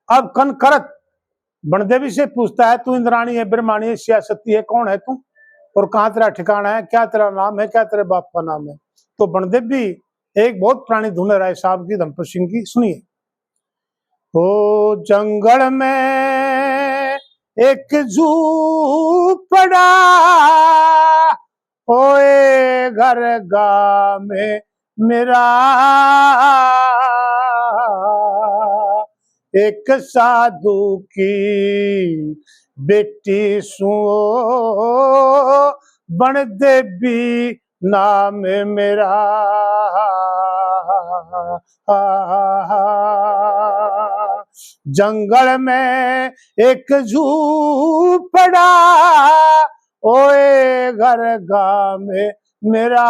अब कन करत बनदेवी से पूछता है, तू इंद्राणी है, ब्रह्माणी है, सियासती है, कौन है तू और कहाँ तेरा ठिकाना है, क्या तेरा नाम है, क्या तेरे बाप का नाम है। तो बनदेवी एक बहुत पुरानी धुन है राय साहब की, धनपत सिंह की, सुनिए। ओ जंगल में एक झूपड़ा, ओए घर गा में मेरा, एक साधु की बेटी सो बन देवी नाम मेरा। जंगल में एक झूपड़ा, ओए घर गाँव में मेरा,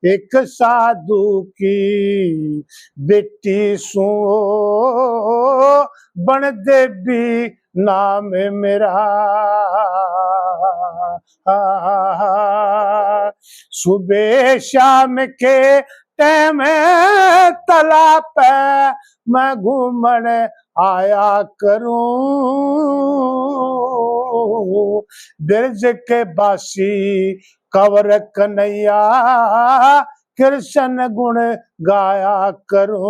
एक साधु की बेटी सो बन देवी नाम मेरा। सुबह शाम के टाइम तालाब पे मैं घूमने आया करूं, ब्रज के बासी कंवर कन्हैया कृष्ण गुण गाया करूं।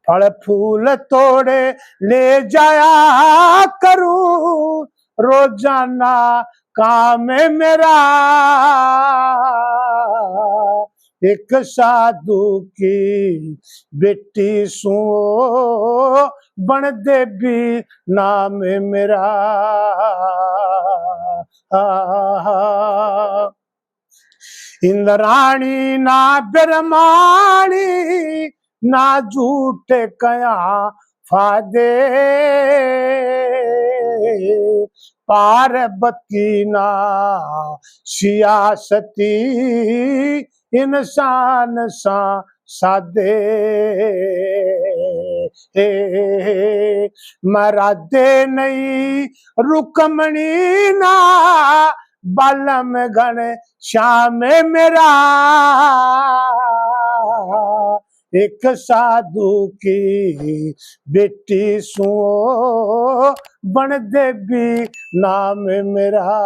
फल फूल तोड़े ले जाया करूं, रोजाना काम है मेरा, एक साधु की बेटी सो बन देवी नाम मेरा। इंद्राणी ना ब्रह्माणी ना झूठ कया फादे, पार्वती ना सियासती इंसान सा सादे। मरादे नहीं रुकमणी ना बालम गण श्याम मेरा, एक साधु की बेटी सो बन देवी नाम मेरा।